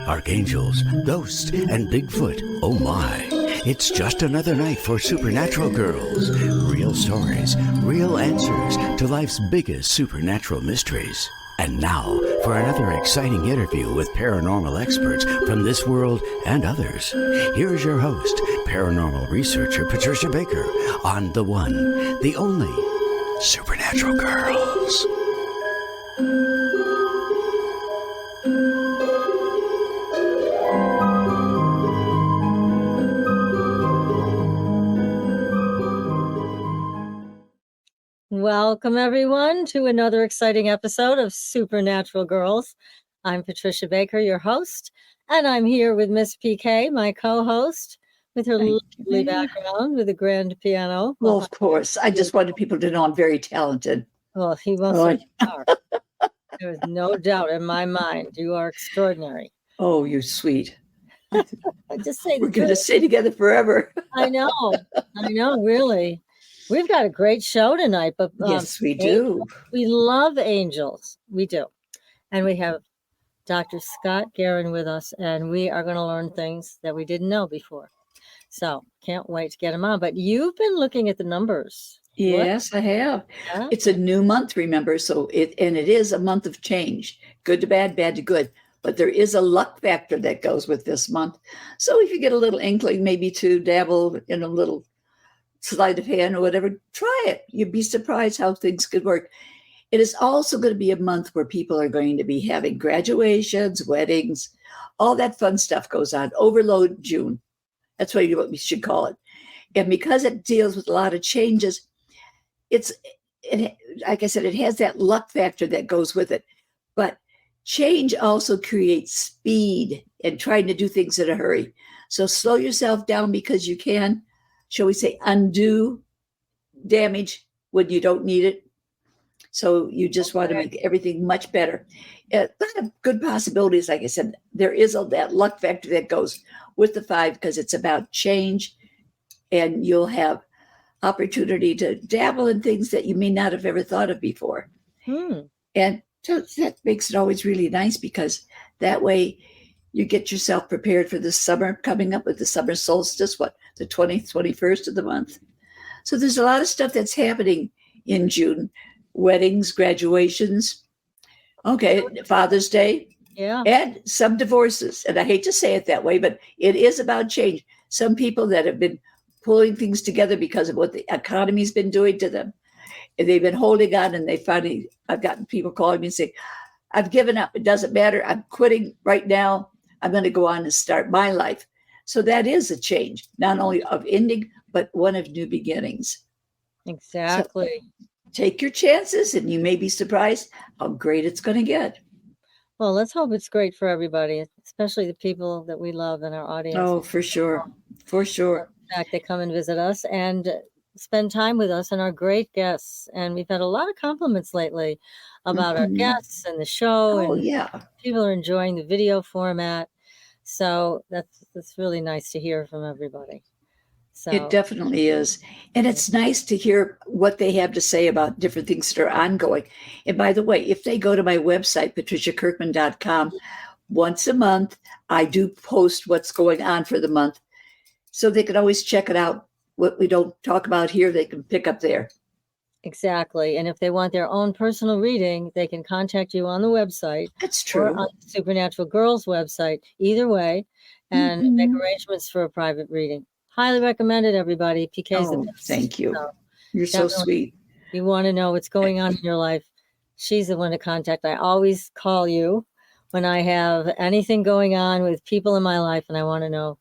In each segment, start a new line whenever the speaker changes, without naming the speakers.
Archangels, ghosts, and Bigfoot. Oh my. It's just another night for Supernatural Girls. Real stories, real answers to life's biggest supernatural mysteries. And now for another exciting interview with paranormal experts from this world and others. Here's your host, paranormal researcher Patricia Baker, on the one, the only Supernatural Girls.
Welcome, everyone, to another exciting episode of Supernatural Girls. I'm Patricia Baker, your host, and I'm here with Miss PK, my co-host, with her lovely background with a grand piano.
Well, of course. I just wanted people to know I'm very talented.
Well, he most are. There's no doubt in my mind. You are extraordinary.
Oh, you're sweet.
I just say
we're going to stay together forever.
I know, really. We've got a great show tonight, but
yes, we do.
We love angels. We do. And we have Dr. Scott Guerin with us, and we are going to learn things that we didn't know before. So can't wait to get him on. But you've been looking at the numbers.
Yes, I have.
Yeah.
It's a new month, remember? So it is a month of change, good to bad, bad to good. But there is a luck factor that goes with this month. So if you get a little inkling, maybe to dabble in a little sleight of hand or whatever, try it. You'd be surprised how things could work. It is also going to be a month where people are going to be having graduations, weddings, all that fun stuff goes on. Overload June. That's what we should call it. And because it deals with a lot of changes, it like I said, it has that luck factor that goes with it. But change also creates speed and trying to do things in a hurry. So slow yourself down because you can, shall we say, undo damage when you don't need it. So you just want to make everything much better. A lot of good possibilities, like I said. There is that luck factor that goes with the 5 because it's about change, and you'll have opportunity to dabble in things that you may not have ever thought of before. And so that makes it always really nice because that way you get yourself prepared for the summer coming up with the summer solstice, the 20th, 21st of the month. So there's a lot of stuff that's happening in June. Weddings, graduations, Father's Day, and some divorces. And I hate to say it that way, but it is about change. Some people that have been pulling things together because of what the economy's been doing to them, and they've been holding on, and I've gotten people calling me and saying, I've given up. It doesn't matter. I'm quitting right now. I'm going to go on and start my life. So that is a change, not only of ending, but one of new beginnings.
Exactly.
So take your chances, and you may be surprised how great it's going to get.
Well, let's hope it's great for everybody, especially the people that we love in our audience.
Oh, for sure. For sure.
In fact, they come and visit us and spend time with us and our great guests. And we've had a lot of compliments lately about our guests and the show.
Oh,
and people are enjoying the video format. So that's really nice to hear from everybody. So
it definitely is. And it's nice to hear what they have to say about different things that are ongoing. And by the way, if they go to my website, patriciakirkman.com, once a month, I do post what's going on for the month. So they can always check it out. What we don't talk about here, they can pick up there.
Exactly. And if they want their own personal reading, they can contact you on the website.
That's true.
Or on the Supernatural Girls website, either way, and make arrangements for a private reading. Highly recommended, everybody. PK's the best.
Thank you. So you're so sweet.
You want to know what's going on in your life, she's the one to contact. I always call you when I have anything going on with people in my life, and I want to know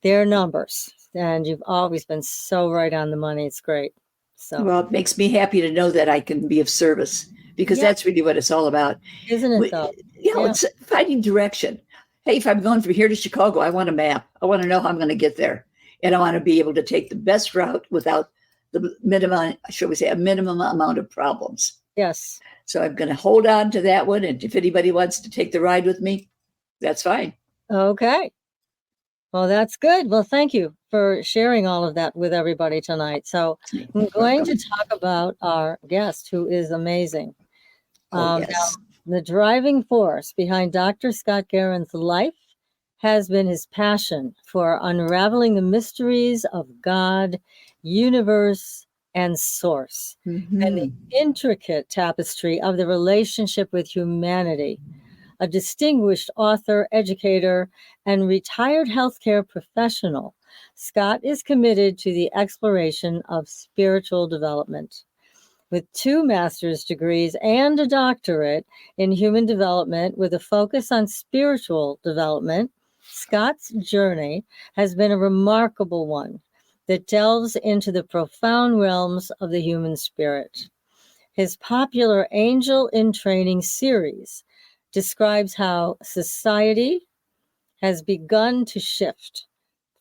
their numbers. And you've always been so right on the money. It's great. So,
well, it makes me happy to know that I can be of service, because that's really what it's all about.
Isn't it, though?
It's finding direction. Hey, if I'm going from here to Chicago, I want a map. I want to know how I'm going to get there. And I want to be able to take the best route without the minimum, shall we say, a minimum amount of problems.
Yes.
So I'm going to hold on to that one. And if anybody wants to take the ride with me, that's fine.
Okay. Well, that's good. Well, thank you for sharing all of that with everybody tonight. So I'm going to talk about our guest, who is amazing.
Yes.
Now, the driving force behind Dr. Scott Guerin's life has been his passion for unraveling the mysteries of God, universe, and source, and the intricate tapestry of the relationship with humanity. A distinguished author, educator, and retired healthcare professional, Scott is committed to the exploration of spiritual development. With 2 master's degrees and a doctorate in human development with a focus on spiritual development, Scott's journey has been a remarkable one that delves into the profound realms of the human spirit. His popular Angel in Training series describes how society has begun to shift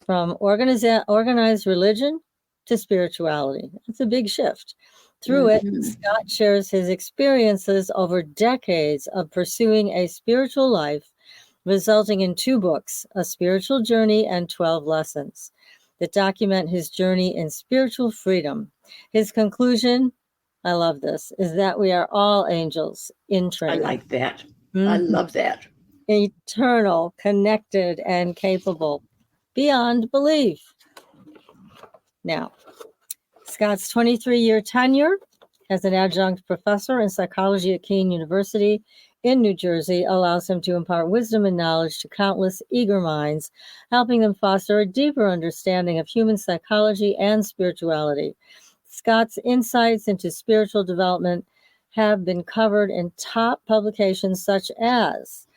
from organized religion to spirituality. It's a big shift. Through it, Scott shares his experiences over decades of pursuing a spiritual life, resulting in 2 books, A Spiritual Journey and 12 Lessons, that document his journey in spiritual freedom. His conclusion, I love this, is that we are all angels in training.
I like that. I love that.
Eternal, connected, and capable beyond belief. Now, Scott's 23-year tenure as an adjunct professor in psychology at Kean University in New Jersey allows him to impart wisdom and knowledge to countless eager minds, helping them foster a deeper understanding of human psychology and spirituality. Scott's insights into spiritual development have been covered in top publications such as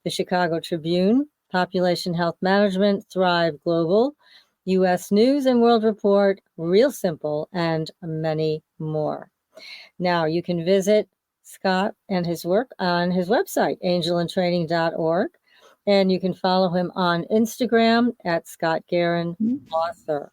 the Chicago Tribune, Population Health Management, Thrive Global, U.S. News and World Report, Real Simple, and many more. Now, you can visit Scott and his work on his website, angelintraining.org, and you can follow him on Instagram at Scott Guerin Author.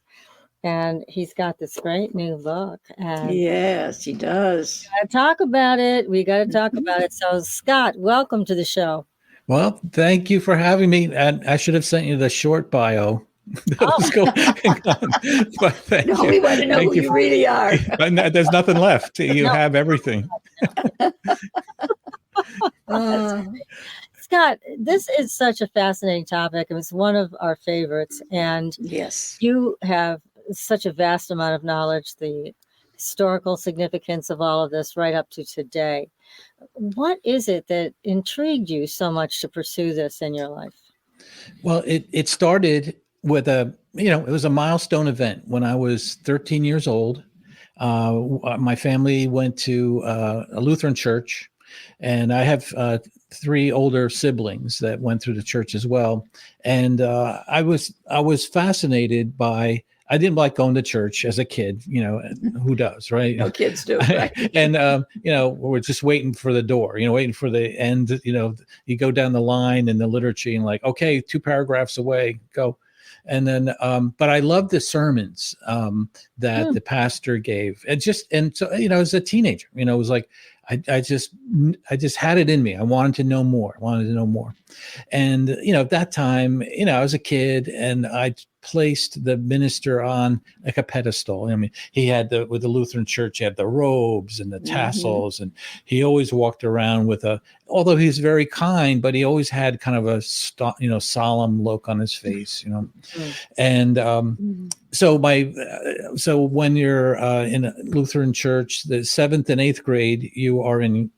And he's got this great new book. And
yes, he does.
we got to talk about it. We got to talk about it. So, Scott, welcome to the show.
Well, thank you for having me. And I should have sent you the short bio. But thank you.
We want to know who you really are.
But there's nothing left. You have everything.
Scott, this is such a fascinating topic. It's one of our favorites. And
yes,
you have such a vast amount of knowledge, the historical significance of all of this right up to today. What is it that intrigued you so much to pursue this in your life?
Well, it started with it was a milestone event when I was 13 years old. My family went to a Lutheran church, and I have 3 older siblings that went through the church as well. And I was fascinated by. I didn't like going to church as a kid. Who does, right?
No kids do, right?
And we're just waiting for the door. Waiting for the end. You go down the line in the liturgy and like, okay, 2 paragraphs away, go. And then, but I loved the sermons that the pastor gave, and so as a teenager, it was like I just had it in me. I wanted to know more. And at that time, I was a kid, and I placed the minister on like a pedestal. I mean, he had with the Lutheran church, he had the robes and the tassels, and he always walked around with although he's very kind, but he always had kind of a solemn look on his face, And so when you're in a Lutheran church, the 7th and 8th grade, you are in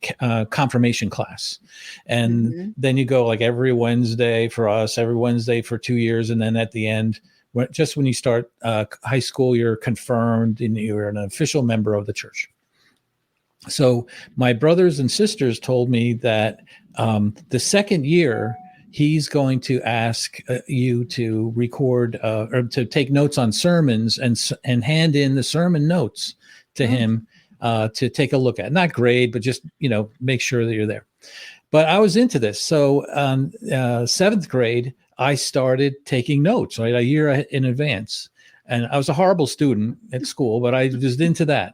confirmation class, and then you go like every Wednesday for us, every Wednesday for 2 years, and then at the end, just when you start high school, you're confirmed and you're an official member of the church. So my brothers and sisters told me that the second year, he's going to ask you to record or to take notes on sermons and hand in the sermon notes to him to take a look at. Not grade, but just, make sure that you're there. But I was into this. So 7th grade, I started taking notes, right, a year in advance. And I was a horrible student at school, but I was into that.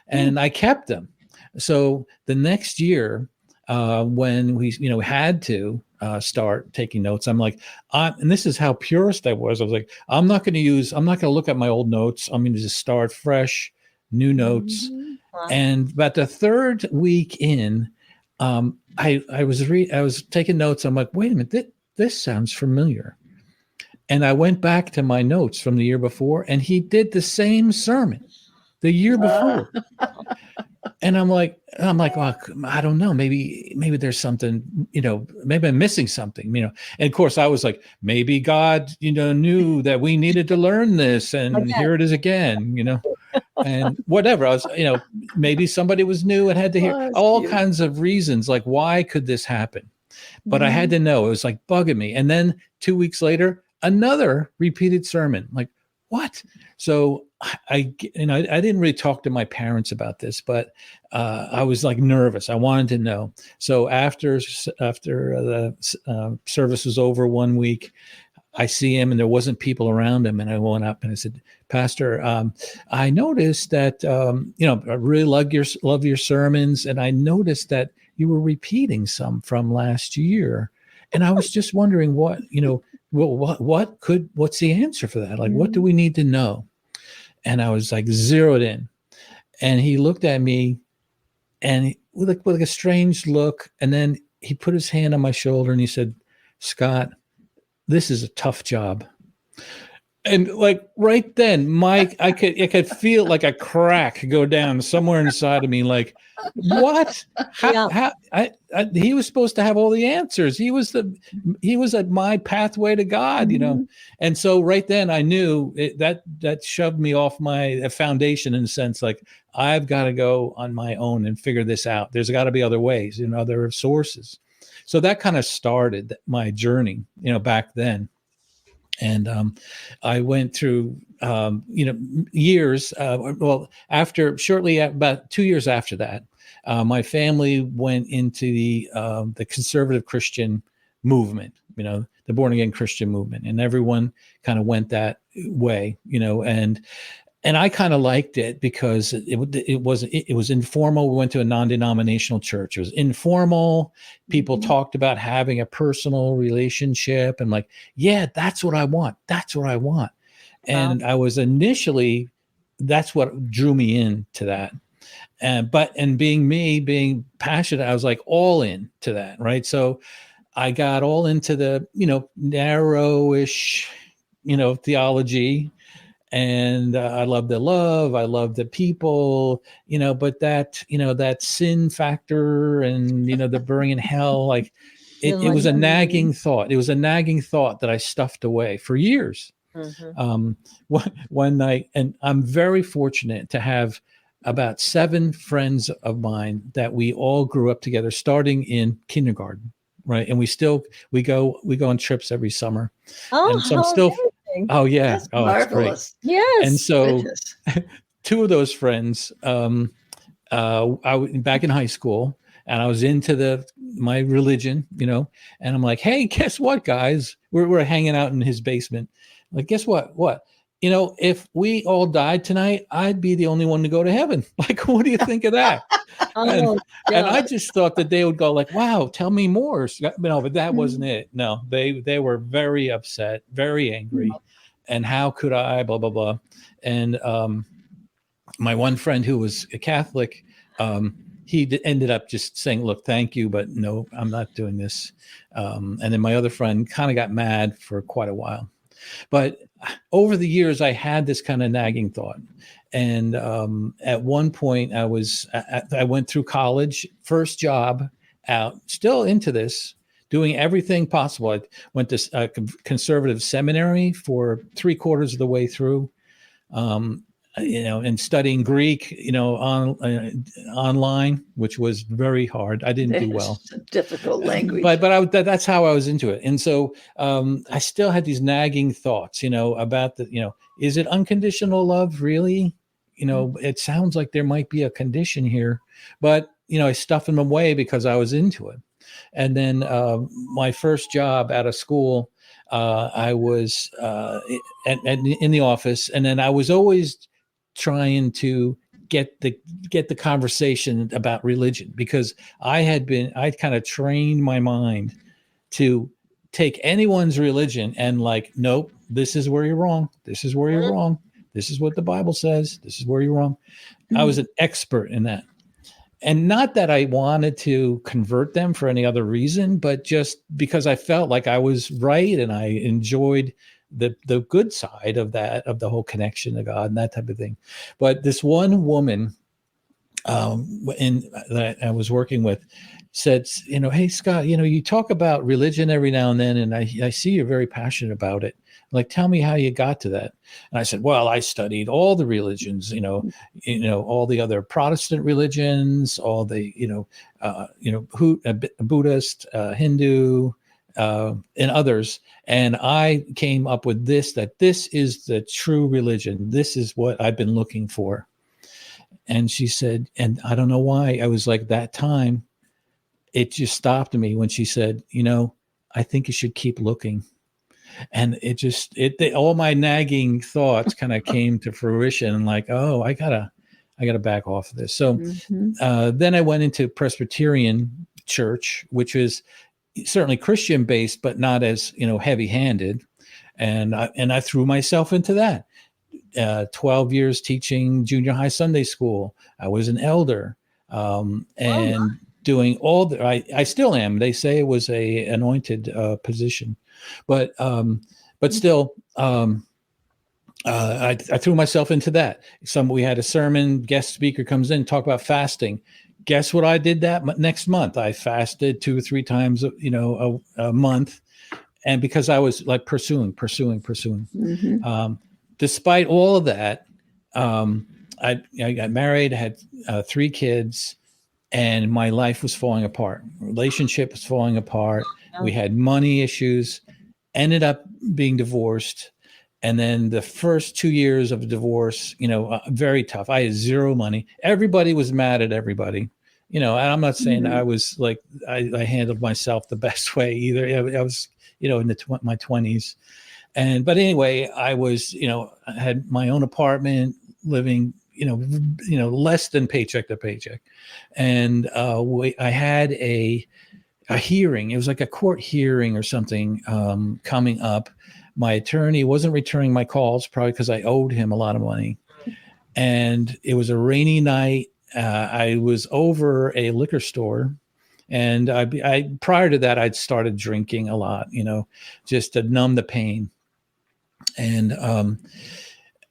And I kept them. So the next year, when we, had to, start taking notes. I'm like, and this is how purist I was. I was like, I'm not going to look at my old notes. I'm going to just start fresh, new notes.
Wow.
And about the third week in, I was taking notes. I'm like, wait a minute, this sounds familiar. And I went back to my notes from the year before, and he did the same sermon the year before. And I'm like, well, I don't know. Maybe there's something, maybe I'm missing something, And of course I was like, maybe God, knew that we needed to learn this, and here it is again, and whatever. I was, maybe somebody was new and had to hear all kinds of reasons. Like, why could this happen? But I had to know. It was like bugging me. And then 2 weeks later, another repeated sermon. Like, what? So I didn't really talk to my parents about this, but I was like nervous. I wanted to know. So after the service was over one week, I see him and there wasn't people around him. And I went up and I said, Pastor, I noticed that, I really love your sermons. And I noticed that you were repeating some from last year. And I was just wondering what's the answer for that? Like, what do we need to know? And I was like zeroed in, and he looked at me and with a strange look. And then he put his hand on my shoulder and he said, Scott, this is a tough job. And like right then, I could feel like a crack go down somewhere inside of me. Like, what? He was supposed to have all the answers. He was at my pathway to God, And so right then I knew that shoved me off my foundation in a sense. Like, I've got to go on my own and figure this out. There's got to be other ways, other sources. So that kind of started my journey, back then. And I went through, years. Shortly about 2 years after that, my family went into the conservative Christian movement, the born again Christian movement, and everyone kind of went that way, and I kind of liked it because it was informal. We went to a non-denominational church. It was informal. People talked about having a personal relationship, and like, yeah, that's what I want. That's what I want. And I was initially, that's what drew me into that. And being passionate, I was like all in to that. Right. So I got all into the, narrowish, theology. And I love the love. I love the people, but that sin factor and, the burning in hell, like it was a nagging thought. It was a nagging thought that I stuffed away for years. One night, and I'm very fortunate to have about 7 friends of mine that we all grew up together, starting in kindergarten. Right. And we go on trips every summer. And so I'm still, oh yeah.
That's marvelous.
It's great.
Yes.
And so 2 of those friends, back in high school, and I was into my religion, and I'm like, hey, guess what, guys? We're hanging out in his basement. Like, guess what? What? If we all died tonight, I'd be the only one to go to heaven. Like, what do you think of that? And I just thought that they would go like, wow, tell me more. No, but that wasn't it. No, they were very upset, very angry. And how could I, blah, blah, blah. And my one friend who was a Catholic, he ended up just saying, look, thank you, but no, I'm not doing this. And then my other friend kind of got mad for quite a while. But over the years, I had this kind of nagging thought. And at one point, I went through college, first job out, still into this, doing everything possible. I went to a conservative seminary for 3/4 of the way through, and studying Greek, online, which was very hard. I didn't do well.
It's a difficult language.
But that's how I was into it. And so I still had these nagging thoughts, about is it unconditional love really? It sounds like there might be a condition here, but, I stuffed them away because I was into it. And then my first job out of school, I was in the office, and then I was always trying to get the conversation about religion, because I'd kind of trained my mind to take anyone's religion and like, nope, this is where you're wrong. This is where you're wrong. This is what the Bible says. This is where you're wrong. I was an expert in that. And not that I wanted to convert them for any other reason, but just because I felt like I was right and I enjoyed the good side of that, of the whole connection to God and that type of thing. But this one woman that I was working with said, hey, Scott, you talk about religion every now and then, and I see you're very passionate about it. Like, tell me how you got to that. And I said, well, I studied all the religions, all the other Protestant religions, all the, Buddhist, Hindu, and others. And I came up with that this is the true religion. This is what I've been looking for. And she said, and I don't know why, I was like, that time, it just stopped me when she said, I think you should keep looking. And all my nagging thoughts kind of came to fruition, and like, oh, I gotta back off of this. So then I went into Presbyterian church, which is certainly Christian based, but not as, heavy handed. And I threw myself into that. 12 years teaching junior high Sunday school. I was an elder, and doing all I still am. They say it was a anointed position, but still, I threw myself into that. We had a sermon, guest speaker comes in, talk about fasting. Guess what I did that next month? I fasted 2 or 3 times, a month. And because I was like pursuing. Despite all of that, I got married, had 3 kids, and my life was falling apart. Relationship was falling apart. We had money issues, ended up being divorced. And then the first 2 years of divorce, very tough. I had 0 money. Everybody was mad at everybody. And I'm not saying I was like, I handled myself the best way either. I was, in my 20s. But anyway, I was, I had my own apartment, living, less than paycheck to paycheck. And I had a hearing. It was like a court hearing or something coming up. My attorney wasn't returning my calls, probably because I owed him a lot of money. And it was a rainy night. I was over a liquor store. And I prior to that, I'd started drinking a lot, just to numb the pain. And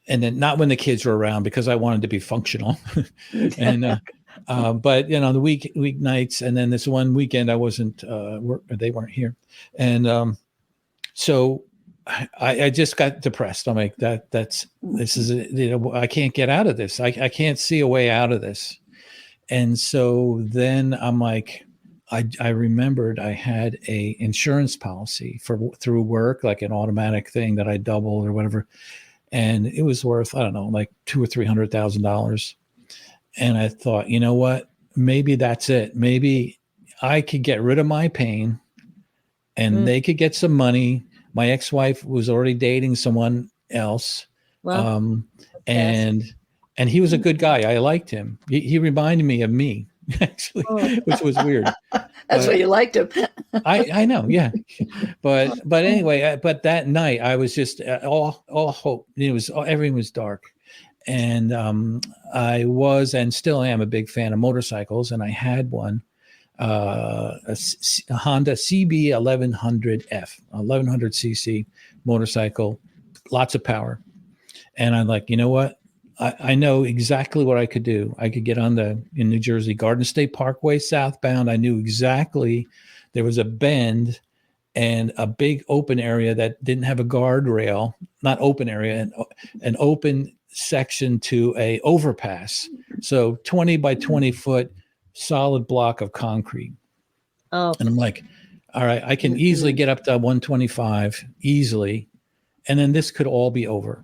then not when the kids were around, because I wanted to be functional. And but the weeknights, and then this one weekend I wasn't they weren't here, and so I just got depressed. I'm like, this is I can't get out of this. I can't see a way out of this. And so then I'm like, I remembered I had a insurance policy through work, like an automatic thing that I doubled or whatever. And it was worth, I don't know, like $200,000 or $300,000. And I thought, you know what, maybe that's it. Maybe I could get rid of my pain and they could get some money. My ex-wife was already dating someone else. Well, and he was a good guy. I liked him. He reminded me of me, actually, which was weird.
That's why you liked him.
I know. Yeah. But anyway, but that night I was just all hope. Everything was dark. And I was and still am a big fan of motorcycles. And I had one, a Honda CB 1100F, 1100cc motorcycle, lots of power. And I'm like, you know what? I know exactly what I could do. I could get in New Jersey, Garden State Parkway southbound. I knew exactly there was a bend and a big open area that didn't have a guardrail, not open area, an open section to a overpass. So 20 by 20 foot solid block of concrete. Oh. And I'm like, all right, I can easily get up to 125 easily. And then this could all be over.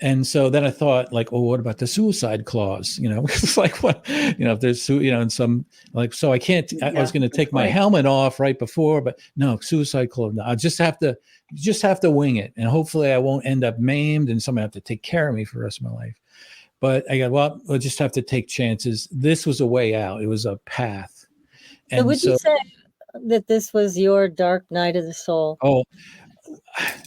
And so then I thought, like, oh, what about the suicide clause? It's like, what, if there's, and some, like, so I can't, I was going to take my helmet off right before, but no, suicide clause. No, I just have to wing it. And hopefully I won't end up maimed and somebody have to take care of me for the rest of my life. But I got, well, we'll just have to take chances. This was a way out. It was a path. And
so would you say, that this was your dark night of the soul?
Oh,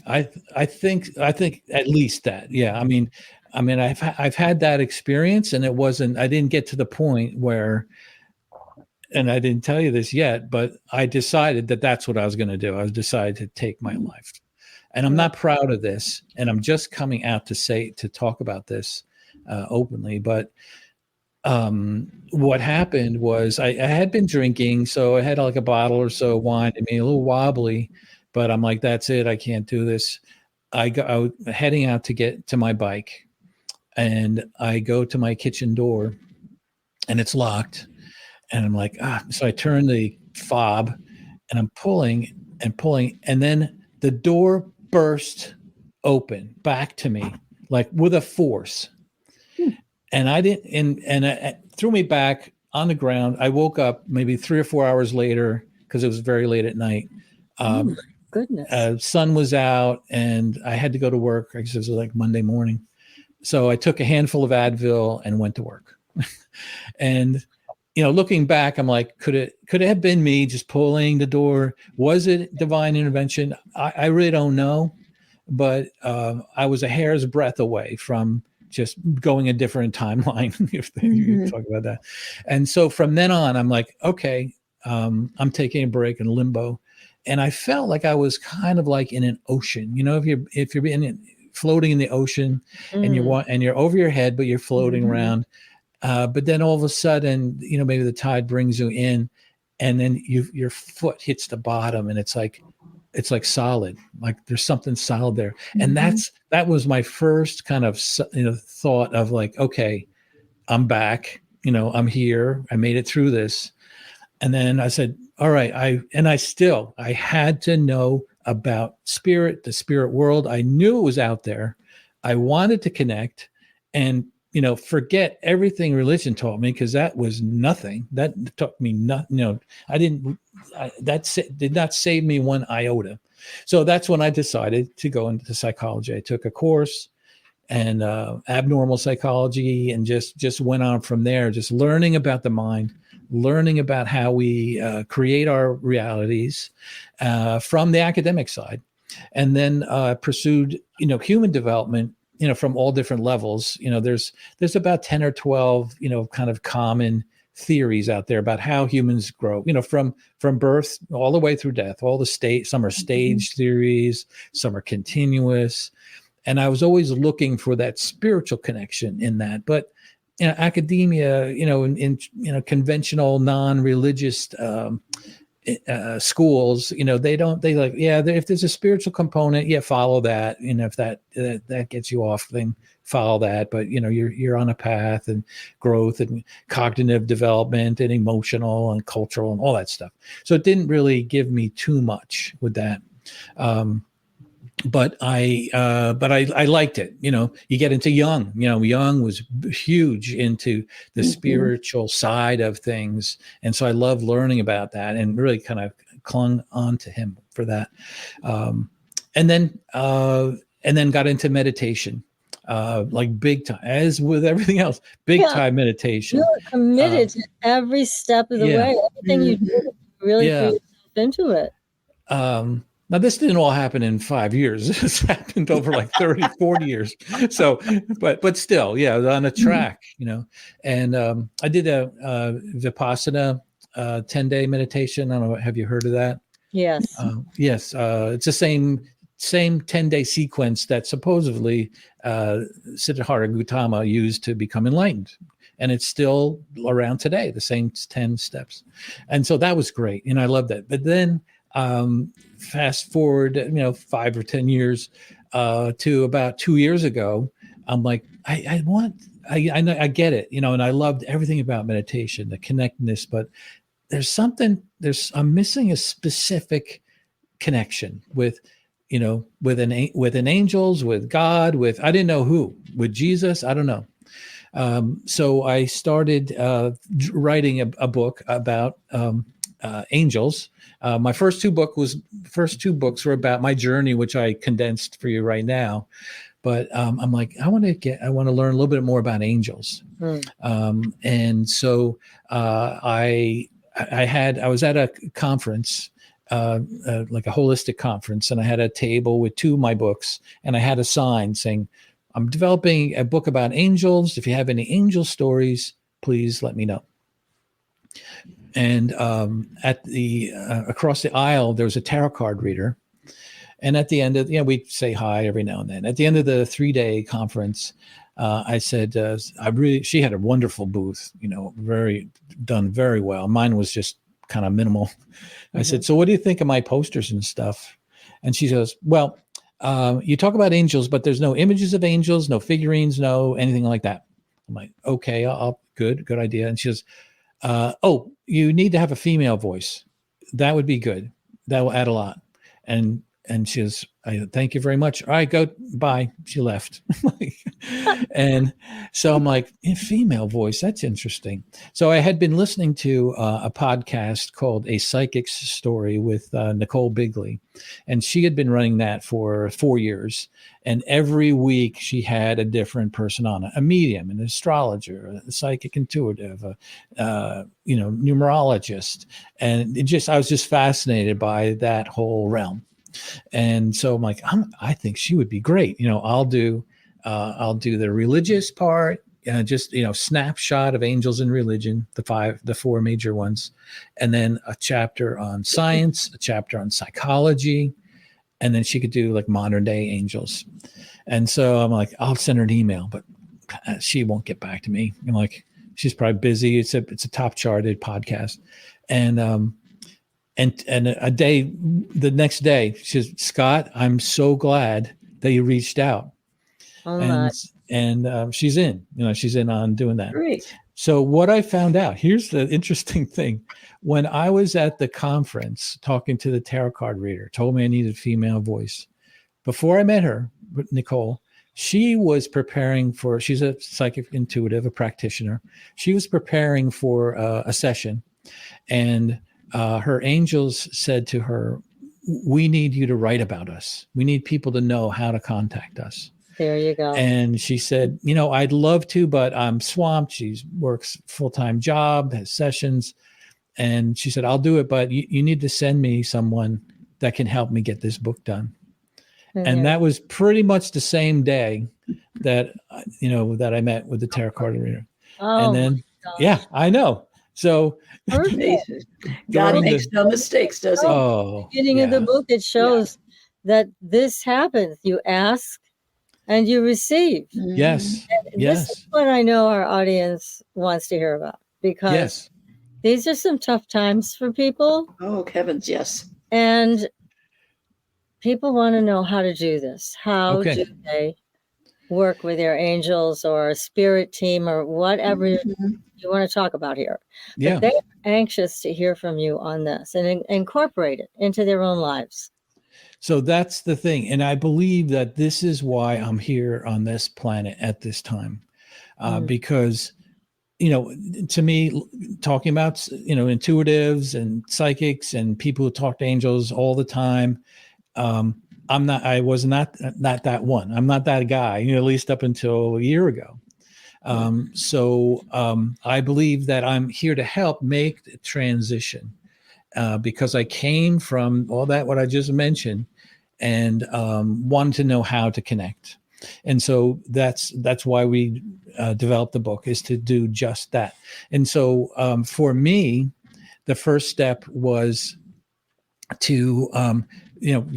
I think at least that. Yeah. I mean, I've had that experience, and I didn't get to the point where, and I didn't tell you this yet, but I decided that that's what I was going to do. I decided to take my life, and I'm not proud of this, and I'm just coming out to talk about this openly. But what happened was I had been drinking, so I had like a bottle or so of wine. I mean, a little wobbly, but I'm like, that's it. I can't do this. I was heading out to get to my bike, and I go to my kitchen door, and it's locked. And I'm like, so I turn the fob, and I'm pulling and pulling, and then the door burst open back to me, like with a force. And I didn't, and it threw me back on the ground. I woke up maybe 3 or 4 hours later because it was very late at night.
Goodness.
Sun was out, and I had to go to work. I guess it was like Monday morning. So I took a handful of Advil and went to work. And, looking back, I'm like, could it have been me just pulling the door? Was it divine intervention? I really don't know. But I was a hair's breadth away from just going a different timeline, if you talk about that. And so from then on, I'm like, okay, I'm taking a break in limbo. And I felt like I was kind of like in an ocean. If you're floating in the ocean, and you're over your head, but you're floating around. But then all of a sudden, maybe the tide brings you in, and then your foot hits the bottom, and it's like solid, like there's something solid there. And that was my first kind of thought of like, okay, I'm back, I'm here, I made it through this. And then I said, all right, I had to know about the spirit world. I knew it was out there. I wanted to connect and forget everything religion taught me, because that was nothing. That taught me nothing. That did not save me one iota. So that's when I decided to go into psychology. I took a course and abnormal psychology, and just went on from there, just learning about the mind, learning about how we create our realities from the academic side, and then pursued human development from all different levels. There's about 10 or 12 kind of common theories out there about how humans grow, from birth all the way through death. Some are stage theories, some are continuous. And I was always looking for that spiritual connection in that. But academia, in conventional non-religious schools, if there's a spiritual component, follow that. If that gets you off, then follow that. But you're on a path, and growth and cognitive development and emotional and cultural and all that stuff. So it didn't really give me too much with that. But I liked it. You get into Jung. Jung was huge into the spiritual side of things, and so I love learning about that, and really kind of clung on to him for that. And then got into meditation, like big time, as with everything else, big time meditation.
You're committed to every step of the way. Everything you do, really threw yourself into it.
Now, this didn't all happen in 5 years. This happened over like 30, 40 years. So, but still, I was on a track, and I did a Vipassana 10-day meditation. I don't know, have you heard of that?
Yes.
Yes. It's the same 10-day sequence that supposedly Siddhartha Gautama used to become enlightened. And it's still around today, the same 10 steps. And so that was great. And I loved that. But then fast forward, 5 or 10 years to about 2 years ago, I'm like, I get it, and I loved everything about meditation, the connectedness, but I'm missing a specific connection with angels, with God, I didn't know who, with Jesus, I don't know. So I started writing a book about angels. My first two books were about my journey, which I condensed for you right now. But I'm like, I want to learn a little bit more about angels. And so I I was at a conference, like a holistic conference, and I had a table with 2 of my books, and I had a sign saying, I'm developing a book about angels. If you have any angel stories, please let me know. And at the across the aisle, there was a tarot card reader. And at the end of, we say hi every now and then. At the end of the 3-day conference, I said, she had a wonderful booth, done very well. Mine was just kind of minimal. Mm-hmm. I said, so what do you think of my posters and stuff? And she goes, well, you talk about angels, but there's no images of angels, no figurines, no anything like that. I'm like, okay, good idea. And she goes, oh, you need to have a female voice. That would be good. That will add a lot. And she goes, thank you very much. All right, go, bye. She left. And so I'm like, female voice, that's interesting. So I had been listening to a podcast called A Psychic's Story with Nichole Bigley. And she had been running that for 4 years. And every week she had a different person on it, a medium, an astrologer, a psychic intuitive, numerologist. And I was just fascinated by that whole realm. And so I'm like, I think she would be great. I'll do the religious part, just, snapshot of angels and religion, the 4 major ones, and then a chapter on science, a chapter on psychology, and then she could do like modern day angels. And so I'm like, I'll send her an email, but she won't get back to me. I'm like, she's probably busy. It's a top charted podcast. And the next day, she says, Scott, I'm so glad that you reached out. And she's in on doing that.
Great.
So what I found out, here's the interesting thing. When I was at the conference talking to the tarot card reader, told me I needed a female voice. Before I met her, Nichole, she was preparing she's a psychic intuitive, a practitioner. She was preparing for a session, and her angels said to her, we need you to write about us. We need people to know how to contact us.
There you go.
And she said, I'd love to, but I'm swamped. She works full-time job, has sessions. And she said, I'll do it, but you need to send me someone that can help me get this book done. Mm-hmm. And that was pretty much the same day that, that I met with the tarot card reader.
Oh,
and then, yeah, I know. So
God makes no mistakes, does he?
Oh, beginning of the book, it shows that this happens. You ask and you receive.
Yes.
And this is what I know our audience wants to hear about, because these are some tough times for people.
Oh, heavens, yes.
And people want to know how to do this. How do they work with their angels or a spirit team or whatever you want to talk about here? But they're anxious to hear from you on this and incorporate it into their own lives.
So that's the thing. And I believe that this is why I'm here on this planet at this time, because, to me, talking about, intuitives and psychics and people who talk to angels all the time, I was not that one. I'm not that guy, at least up until a year ago. So I believe that I'm here to help make the transition, because I came from all that, what I just mentioned, and wanted to know how to connect. And so that's why we developed the book, is to do just that. And so for me, the first step was to,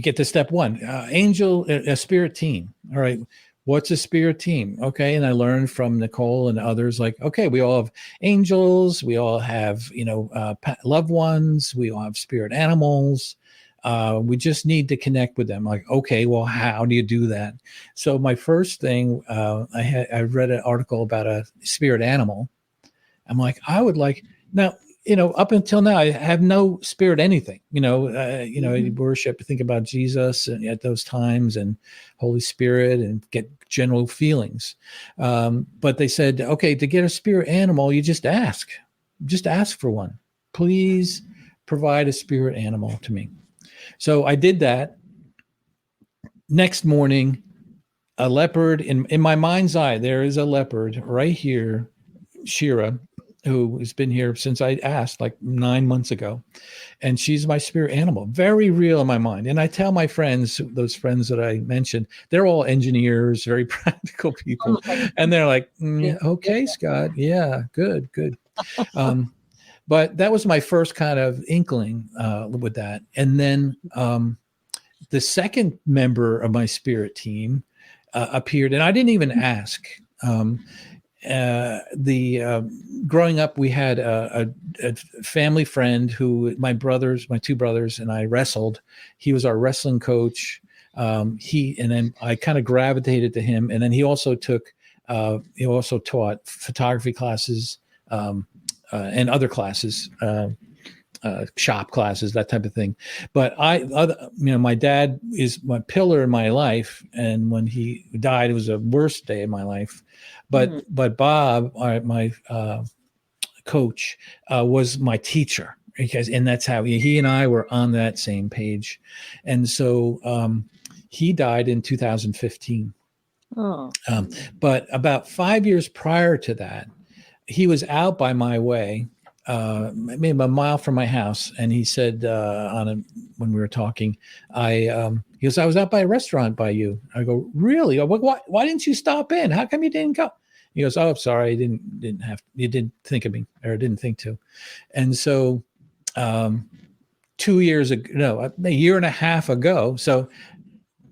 get to step 1, a spirit team. All right. What's a spirit team? Okay. And I learned from Nichole and others, like, okay, we all have angels. We all have, loved ones. We all have spirit animals. We just need to connect with them. Like, okay, well, how do you do that? So my first thing, I read an article about a spirit animal. I'm like, I would like, now, up until now, I have no spirit anything, worship, think about Jesus and at those times and Holy Spirit and get general feelings. But they said, okay, to get a spirit animal, you just ask for one. Please provide a spirit animal to me. So I did that. Next morning, a leopard in my mind's eye, there is a leopard right here, Shira, who has been here since I asked, like 9 months ago. And she's my spirit animal, very real in my mind. And I tell my friends, those friends that I mentioned, they're all engineers, very practical people. And they're like, okay, Scott. Yeah, good, good. But that was my first kind of inkling with that. And then the second member of my spirit team appeared, and I didn't even ask. Growing up, we had a family friend who my two brothers, and I wrestled. He was our wrestling coach. And then I kind of gravitated to him. And then he also taught photography classes and other classes, shop classes, that type of thing. But my dad is my pillar in my life. And when he died, it was the worst day of my life. But Bob, my coach, was my teacher, and that's how he and I were on that same page. And so he died in 2015.
Oh.
But about 5 years prior to that, he was out by my way, maybe a mile from my house, and he said when we were talking, he goes, I was out by a restaurant by you. I go, really? Why didn't you stop in? How come you didn't go? He goes, oh, sorry, you didn't think of me, or didn't think to. And so 2 years ago, no, a year and a half ago, so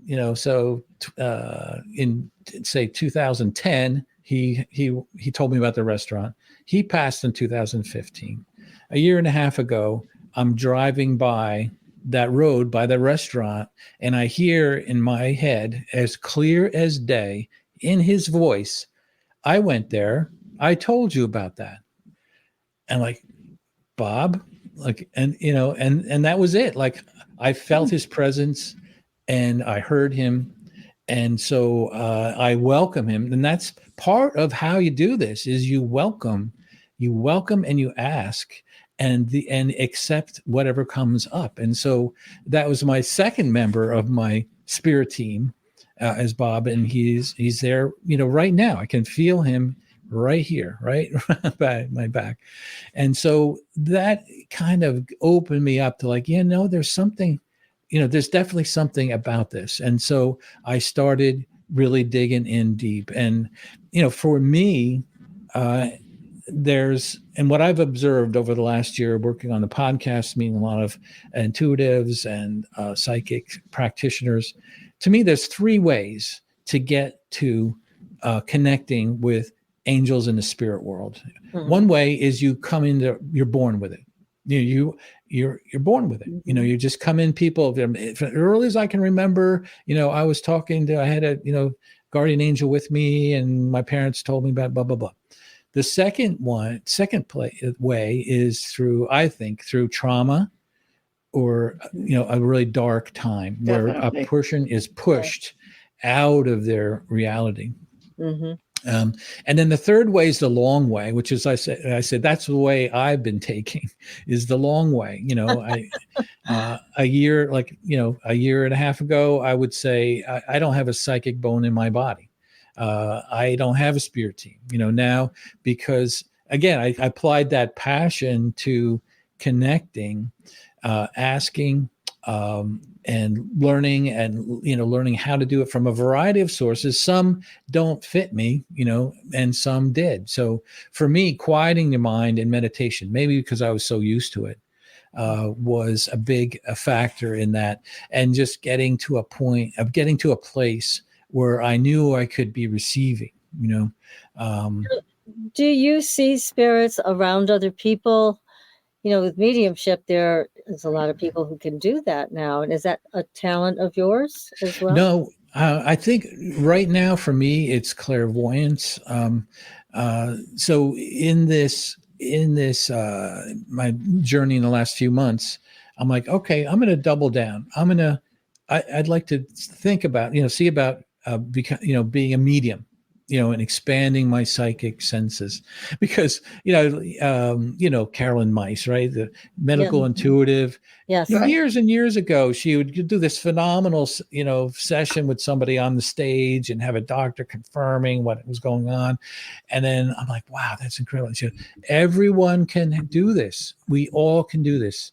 in say 2010, he told me about the restaurant. He passed in 2015. A year and a half ago, I'm driving by that road by the restaurant, and I hear in my head, as clear as day, in his voice, I went there. I told you about that. And like, Bob, and that was it. Like, I felt his presence and I heard him. And so I welcome him. And that's part of how you do this, is you welcome and you ask and accept whatever comes up. And so that was my second member of my spirit team, as Bob, and he's there, right now. I can feel him right here, right by my back. And so that kind of opened me up to like, there's something, there's definitely something about this. And so I started really digging in deep. And, for me, and what I've observed over the last year working on the podcast, meeting a lot of intuitives and psychic practitioners, to me, there's three ways to get to connecting with angels in the spirit world. Mm-hmm. One way is you're born with it. You're born with it. You just come in. People, as early as I can remember, I was I had a guardian angel with me, and my parents told me about blah blah blah. The second way is through trauma, or a really dark time. Definitely. Where a person is pushed out of their reality. Mm-hmm. And then the third way is the long way, which is I said that's the way I've been taking, is the long way. A year and a half ago, I would say I don't have a psychic bone in my body. I don't have a spirit team, now, because again, I applied that passion to connecting, asking, and learning, and learning how to do it from a variety of sources. Some don't fit me, and some did. So for me, quieting the mind in meditation, maybe because I was so used to it, was a big factor in that, and just getting to a place where I knew I could be receiving.
Do you see spirits around other people? With mediumship, there is a lot of people who can do that now. And is that a talent of yours as well?
No, I think right now for me, it's clairvoyance. So in this, my journey in the last few months, I'm like, okay, I'm going to double down. I'd like to think about, see about, being a medium, and expanding my psychic senses, because Carolyn Mice, right, the medical intuitive.
Yes.
Right.
Years and years ago, she would do this phenomenal session with somebody on the stage and have a doctor confirming what was going on, and then I'm like, wow, that's incredible. She said, everyone can do this, we all can do this.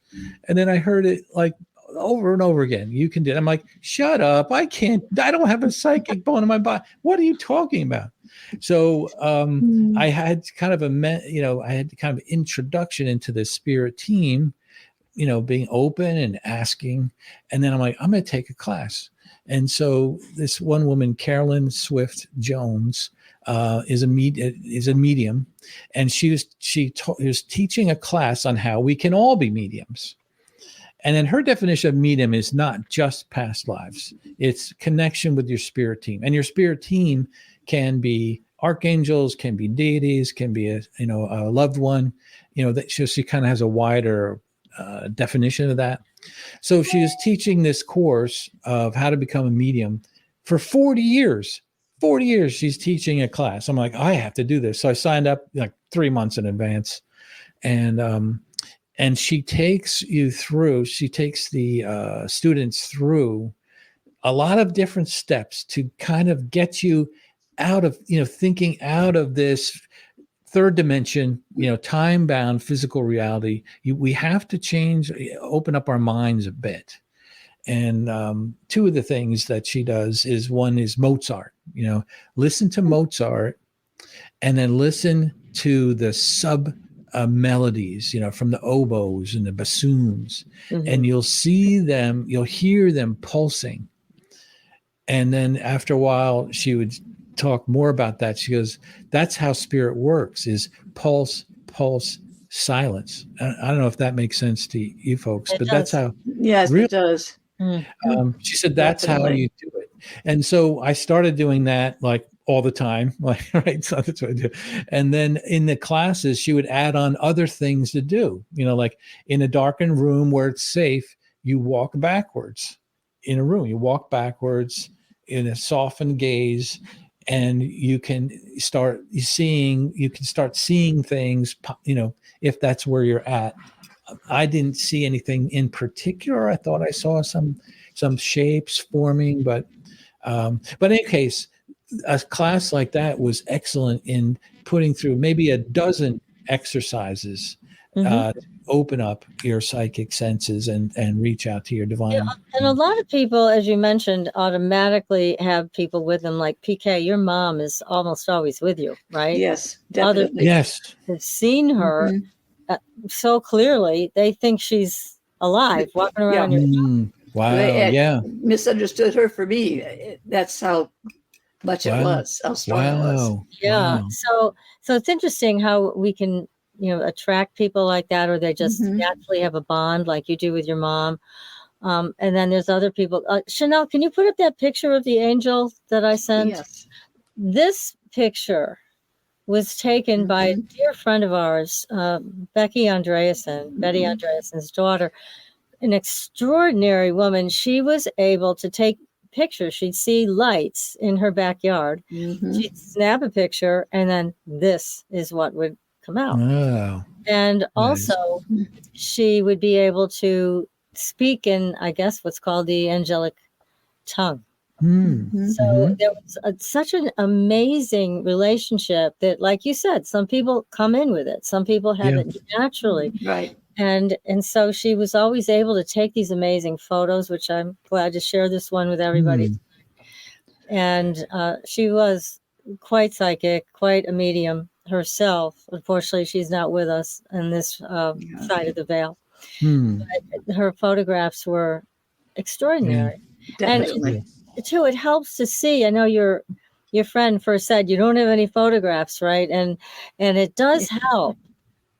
And then I heard it like over and over again, you can do it. I'm like, shut up, I don't have a psychic bone in my body, what are you talking about? So I had kind of introduction into the spirit team, being open and asking. And then I'm like, I'm going to take a class. And so this one woman, Carolyn Swift Jones, is a medium, and she was teaching a class on how we can all be mediums. And then her definition of medium is not just past lives; it's connection with your spirit team, and your spirit team can be archangels, can be deities, can be a loved one. That she kind of has a wider definition of that. So she was teaching this course of how to become a medium for 40 years. 40 years she's teaching a class. I'm like, I have to do this. So I signed up like 3 months in advance. And she takes the students through a lot of different steps to kind of get you out of, thinking out of this third dimension, time-bound physical reality. We have to open up our minds a bit. And two of the things that she does is, one is Mozart. Listen to Mozart, and then listen to the sub melodies, from the oboes and the bassoons, and you'll hear them pulsing. And then after a while, she would talk more about that. She goes, that's how spirit works, is pulse, pulse, silence. I don't know if that makes sense to you folks, but that's how.
Yes, it does.
She said that's how you do it. And so I started doing that like all the time, right? So that's what I do. And then in the classes, she would add on other things to do, like in a darkened room where it's safe, you walk backwards in a room, you walk backwards in a softened gaze, and you can start seeing things, if that's where you're at. I didn't see anything in particular. I thought I saw some shapes forming, but in any case, a class like that was excellent in putting through maybe a dozen exercises to open up your psychic senses and reach out to your divine.
And a lot of people, as you mentioned, automatically have people with them. Like PK, your mom is almost always with you, right?
Yes, definitely.
Yes,
have seen her so clearly, they think she's alive, walking around your
wow,
they misunderstood her for me. That's how much it was, how strong it was.
Yeah. Wow. So it's interesting how we can, attract people like that, or they just naturally have a bond like you do with your mom. And then there's other people. Chanel, can you put up that picture of the angel that I sent?
Yes.
This picture was taken by a dear friend of ours, Betty Andreasen's daughter, an extraordinary woman. She was able to take pictures. She'd see lights in her backyard. She'd snap a picture, and then this is what would come out.
Wow.
And also, she would be able to speak in, I guess, what's called the angelic tongue. So there was such an amazing relationship that, like you said, some people come in with it, some people have it naturally,
right?
And so she was always able to take these amazing photos, which I'm glad to share this one with everybody. And she was quite psychic, quite a medium herself. Unfortunately, she's not with us on this side of the veil. But her photographs were extraordinary.
Definitely.
And too, it helps to see. I know your friend first said you don't have any photographs, right? And it does help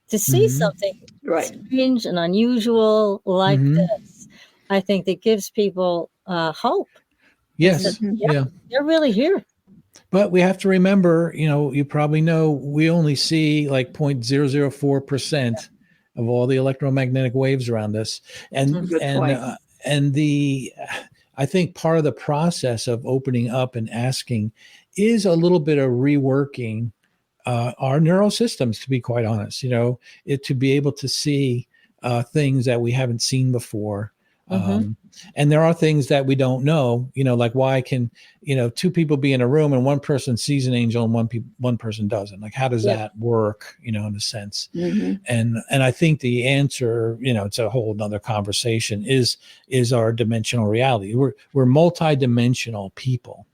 to see something strange and unusual like this. I think that gives people hope.
Yes,
they're really here.
But we have to remember, you probably know, we only see like 0.004% of all the electromagnetic waves around us, I think part of the process of opening up and asking is a little bit of reworking our neural systems, to be quite honest. To be able to see things that we haven't seen before. And there are things that we don't know, like why can, two people be in a room and one person sees an angel and one person doesn't. Like, how does that work, in a sense? And I think the answer, it's a whole nother conversation, is our dimensional reality. We're multidimensional people,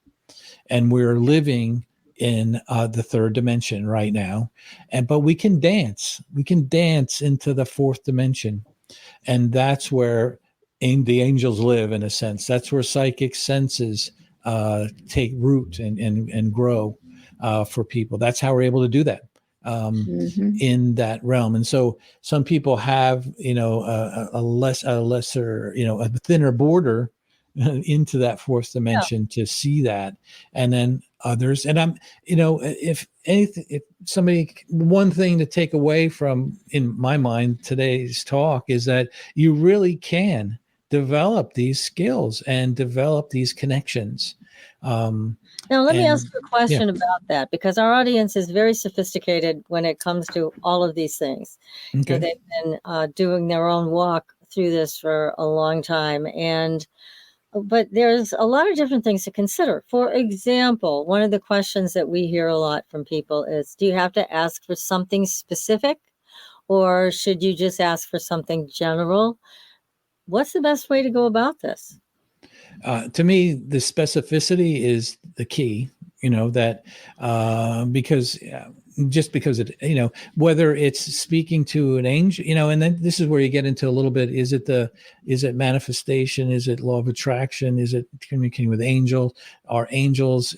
and we're living in the third dimension right now. But we can dance into the fourth dimension. And that's where the angels live, in a sense. That's where psychic senses take root and grow for people. That's how we're able to do that in that realm. And so some people have, a lesser, a thinner border into that fourth dimension to see that. And then others, and I'm, if anything, if somebody, one thing to take away from, in my mind, today's talk is that you really can develop these skills and develop these connections.
Now, let me ask you a question about that, because our audience is very sophisticated when it comes to all of these things.
Okay.
They've been doing their own walk through this for a long time. But there's a lot of different things to consider. For example, one of the questions that we hear a lot from people is, do you have to ask for something specific, or should you just ask for something general? What's the best way to go about this?
To me, the specificity is the key, that because it, whether it's speaking to an angel, and then this is where you get into a little bit, is it manifestation? Is it law of attraction? Is it communicating with angels? Are angels,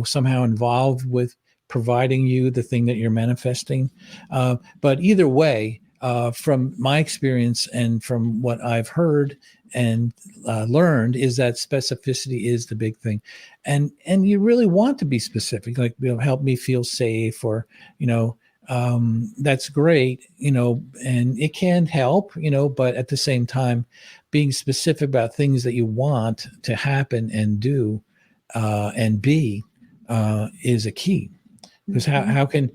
somehow involved with providing you the thing that you're manifesting? But either way, from my experience and from what I've heard and learned, is that specificity is the big thing. And you really want to be specific, like, help me feel safe, or, that's great, and it can help, but at the same time, being specific about things that you want to happen and do and be is a key. Because how can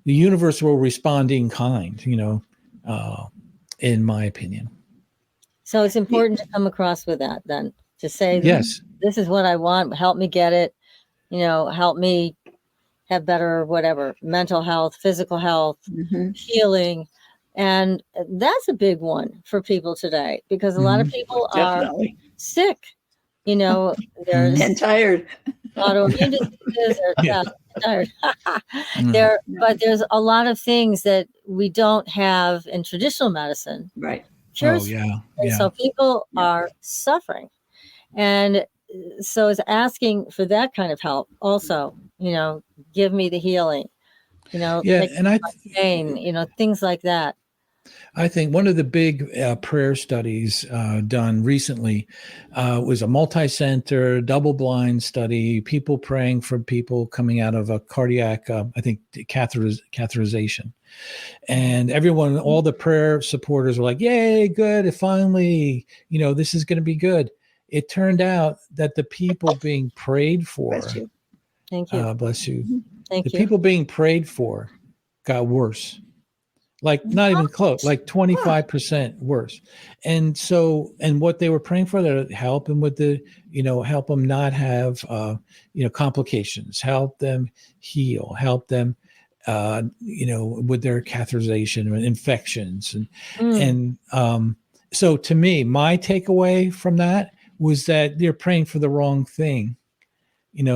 the universe will respond in kind, in my opinion.
So it's important to come across with that, then, to say,
yes,
this is what I want, help me get it, help me have better, whatever, mental health, physical health, healing. And that's a big one for people today, because a lot of people are sick, they're
and tired.
Autoimmune diseases, they're tired. But there's a lot of things that we don't have in traditional medicine.
Right.
Cures. And so people are suffering. And so it's asking for that kind of help also, give me the healing,
and
pain, things like that.
I think one of the big prayer studies done recently was a multi-center, double-blind study, people praying for people coming out of a cardiac, I think, catheterization. And everyone, all the prayer supporters were like, yay, good, finally, this is going to be good. It turned out that the people being prayed for,
Bless you.
Thank you.
Bless you.
Thank you.
The people being prayed for got worse. Like, not even close, like 25% worse. And so, and what they were praying for, that help them with the, help them not have, complications, help them heal, help them, with their catheterization and infections. And so to me, my takeaway from that was that they're praying for the wrong thing. In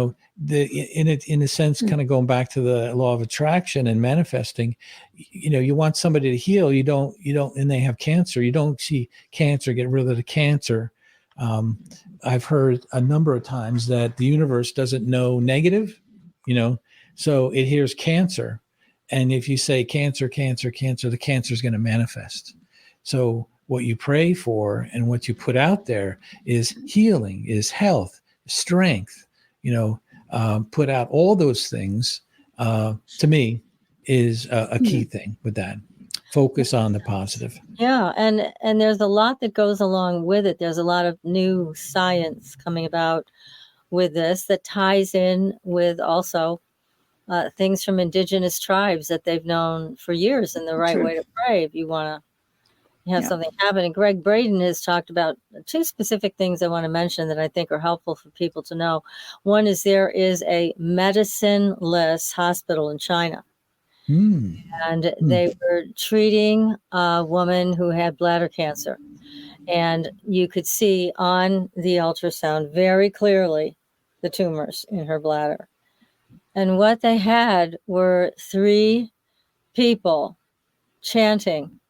a sense, kind of going back to the law of attraction and manifesting, you want somebody to heal. You don't, and they have cancer. You don't see cancer, get rid of the cancer. I've heard a number of times that the universe doesn't know negative, so it hears cancer. And if you say cancer, cancer, cancer, the cancer is going to manifest. So what you pray for and what you put out there is healing, is health, strength, put out all those things, to me, is a key thing with that. Focus on the positive.
Yeah. And there's a lot that goes along with it. There's a lot of new science coming about with this that ties in with also things from indigenous tribes that they've known for years, and the right
True.
way to pray if you want to have
Yeah.
something happen. And Greg Braden has talked about two specific things I want to mention that I think are helpful for people to know. One is there is a medicine-less hospital in China, and they were treating a woman who had bladder cancer. And you could see on the ultrasound very clearly the tumors in her bladder. And what they had were 3 people chanting.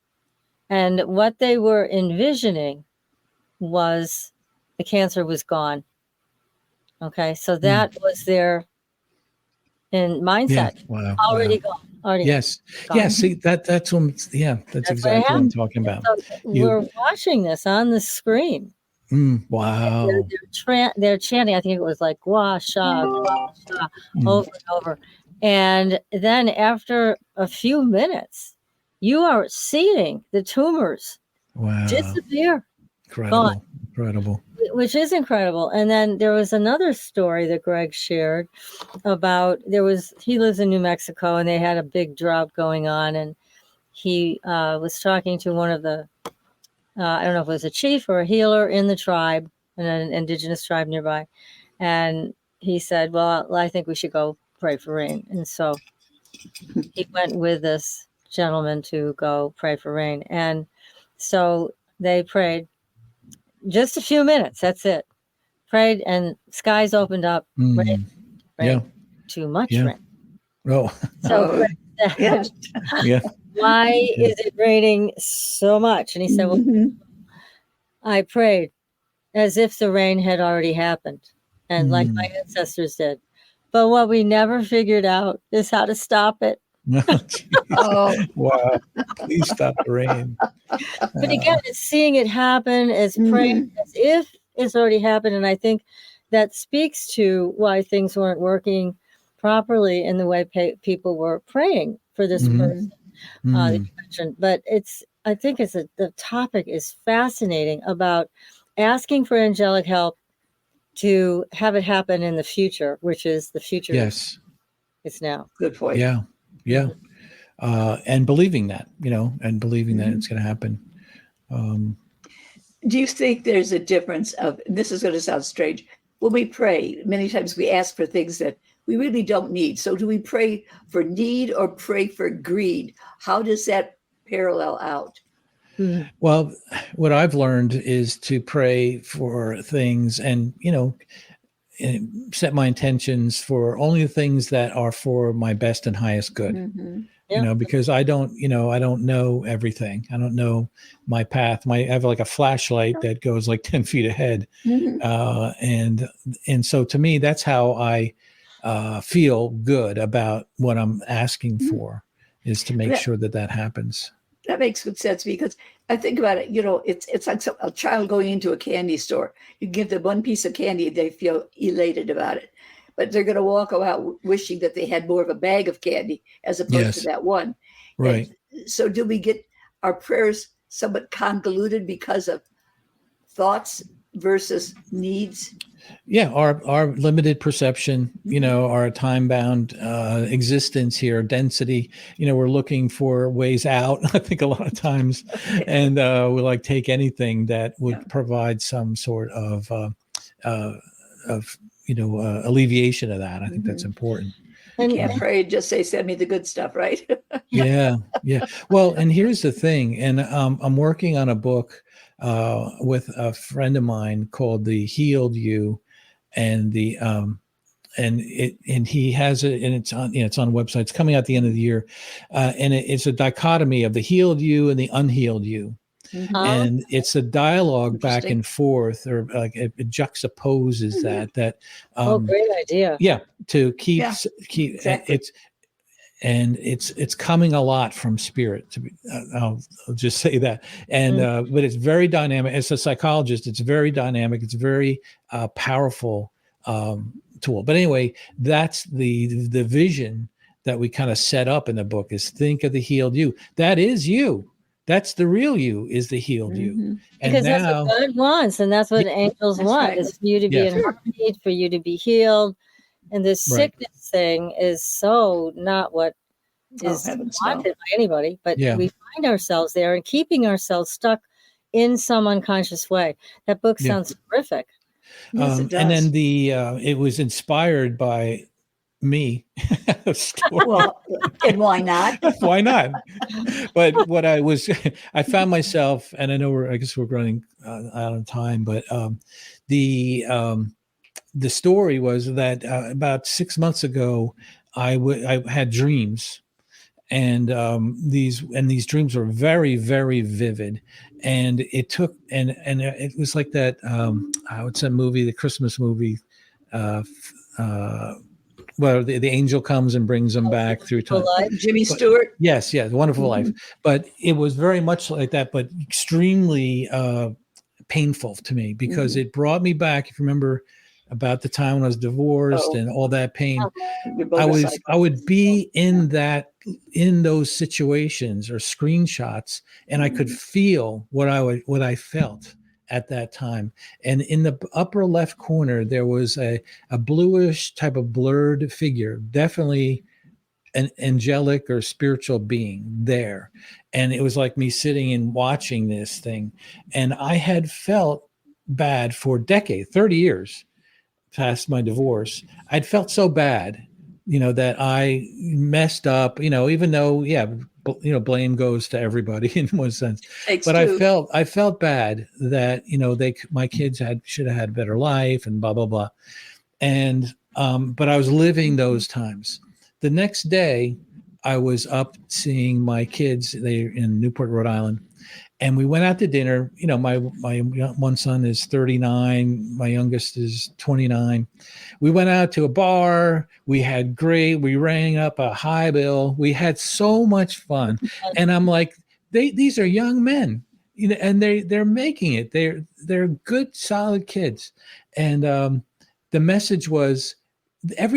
And what they were envisioning was the cancer was gone. Okay, so that was their mindset.
Wow.
Already
Wow.
gone. Already
Yes.
gone.
Yeah. See, that's what, that's
That's what
exactly what I'm
happened.
talking about.
So we're watching this on the screen.
Wow.
They're chanting. I think it was like gua sha, over and over. And then after a few minutes, you are seeing the tumors
Wow.
disappear,
Incredible. Incredible.
which is incredible. And then there was another story that Greg shared about he lives in New Mexico, and they had a big drought going on, and he was talking to one of the I don't know if it was a chief or a healer in the tribe, an indigenous tribe nearby. And he said, well, I think we should go pray for rain. And so he went with this gentleman to go pray for rain. And so they prayed just a few minutes. That's it. Prayed, and skies opened up. Rain,
Yeah.
too much
Yeah.
rain.
Oh.
So
Yeah.
Yeah.
why is it raining so much? And he said, well, I prayed as if the rain had already happened, and like my ancestors did. But what we never figured out is how to stop it.
Oh,
Wow. Please stop the rain.
But again, it's seeing it happen, as praying as if it's already happened. And I think that speaks to why things weren't working properly in the way people were praying for this person that you mentioned. But I think the topic is fascinating about asking for angelic help to have it happen in the future, which is the future.
Yes.
It's now.
good point.
Yeah. Yeah. And believing that, and believing that it's going to happen.
Do you think there's a difference this is going to sound strange, when we pray, many times we ask for things that we really don't need. So do we pray for need or pray for greed? How does that parallel out?
Well, what I've learned is to pray for things and, and set my intentions for only the things that are for my best and highest good. Because I don't know everything. I don't know my path. I have like a flashlight that goes like 10 feet ahead. And so to me, that's how I feel good about what I'm asking for, is to make sure that happens.
That makes good sense, because I think about it, it's like a child going into a candy store. You give them one piece of candy, they feel elated about it. But they're going to walk out wishing that they had more of a bag of candy as opposed to that one.
Right.
And so do we get our prayers somewhat convoluted because of thoughts versus needs?
Yeah, our limited perception, our time-bound existence here, density, we're looking for ways out, I think, a lot of times. And we take anything that would provide some sort of alleviation of that. I think that's important.
You can't pray, just say, send me the good stuff, right?
Yeah. Well, and here's the thing, and I'm working on a book with a friend of mine called The Healed You, and he has it, and it's on it's on websites. It's coming out at the end of the year, and it's a dichotomy of the healed you and the unhealed you. And it's a dialogue back and forth, or like it juxtaposes that
great idea.
Yeah, to keep
exactly.
It's coming a lot from spirit. I'll just say that. And but it's very dynamic. As a psychologist, it's very dynamic. It's a very powerful tool. But anyway, that's the vision that we kind of set up in the book, is think of the healed you. That is you. That's the real you, is the healed you.
Mhm.
And
Because
now,
that's what God wants, and that's what
Yeah,
angels
that's
want,
right.
is for you to be
Yes.
in harmony, for you to be healed. And this
Right.
sickness thing is so not what
Oh,
is
heavens no.
wanted by anybody, but
Yeah.
we find ourselves there and keeping ourselves stuck in some unconscious way. That book
Yeah.
sounds terrific.
Yes, it does.
And then it was inspired by me. Story.
Well, and why not?
Why not? But what I found myself, and I know I guess we're running out of time, but the story was that about 6 months ago, I had dreams, and these dreams were very, very vivid, and it took and it was like that. What's that movie? The Christmas movie. Well, the angel comes and brings them back through time.
Jimmy Stewart.
Yes, The Wonderful Life. But it was very much like that, but extremely painful to me, because it brought me back. If you remember about the time when I was divorced and all that pain, I would be in those situations or screenshots, and I could feel what I felt at that time. And in the upper left corner, there was a bluish type of blurred figure, definitely an angelic or spiritual being there. And it was like me sitting and watching this thing. And I had felt bad for decades, 30 years past my divorce. I'd felt so bad, that I messed up, even though, blame goes to everybody in one sense. But I felt bad that, my kids should have had a better life and blah, blah, blah. And, but I was living those times. The next day, I was up seeing my kids. They're in Newport, Rhode Island. And we went out to dinner. My one son is 39. My youngest is 29. We went out to a bar. We rang up a high bill. We had so much fun. And I'm like, these are young men, and they're making it. They're good, solid kids. And the message was,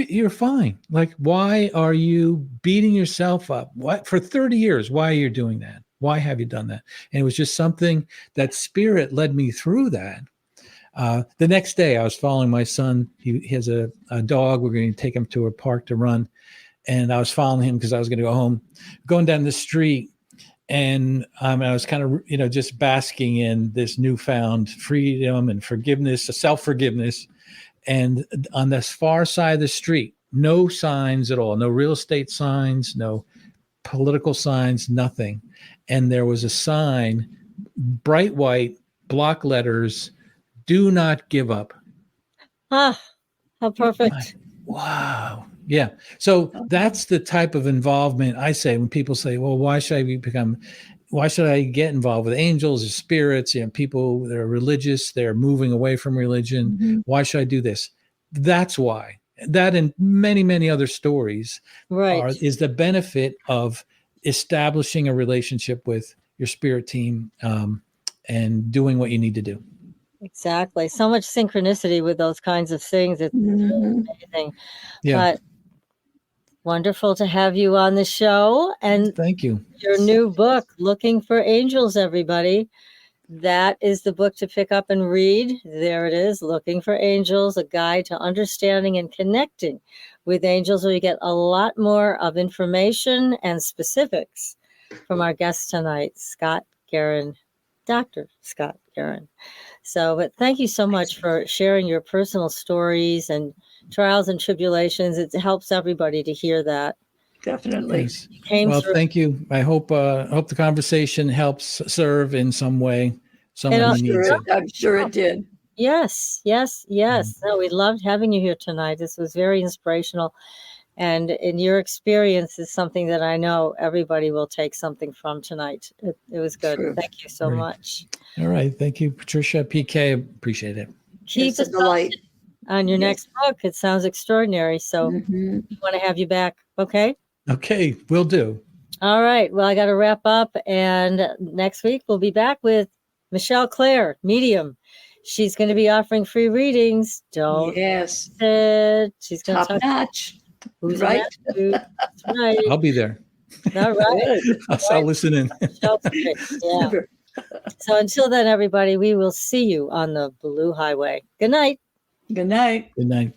you're fine. Like, why are you beating yourself up? What, for 30 years? Why are you doing that? Why have you done that? And it was just something that spirit led me through that. The next day I was following my son. He has a dog. We're going to take him to a park to run. And I was following him because I was going to go home, going down the street. And I was kind of, just basking in this newfound freedom and forgiveness, self-forgiveness. And on this far side of the street, no signs at all, no real estate signs, no political signs, nothing. And there was a sign, bright white, block letters, "Do not give up."
Ah, how perfect.
Wow. Yeah. So that's the type of involvement I say when people say, well, why should I get involved with angels or spirits? People that are religious, they're moving away from religion.
Mm-hmm.
Why should I do this? That's why. That and many, many other stories is the benefit of establishing a relationship with your spirit team and doing what you need to do.
Exactly. So much synchronicity with those kinds of things. It's amazing.
Yeah.
But wonderful to have you on the show. And
thank you.
Your new book, Looking for Angels, everybody. That is the book to pick up and read. There it is, Looking for Angels, a guide to understanding and connecting with angels, where you get a lot more of information and specifics from our guest tonight, Scott Guerin, Dr. Scott Guerin. So, but thank you so much for sharing your personal stories and trials and tribulations. It helps everybody to hear that.
Definitely.
Yes. Well, thank you. I hope the conversation helps serve in some way someone who needs it.
I'm sure it did.
Yes. No, we loved having you here tonight. This was very inspirational. And in your experience is something that I know everybody will take something from tonight. It was good.
True.
Thank you so much.
All right. Thank you, Patricia. PK, appreciate it.
Keep us posted on your next book. It sounds extraordinary. So we want to have you back. Okay?
Okay, will do.
All right. Well, I got to wrap up. And next week, we'll be back with Michelle Clare, medium. She's going to be offering free readings. She's going to
top notch.
Who's
right?
That's right.
I'll be there.
All right.
Good.
I'll listen in.
Yeah. So until then, everybody, we will see you on the Blue Highway. Good night.
Good night.
Good night.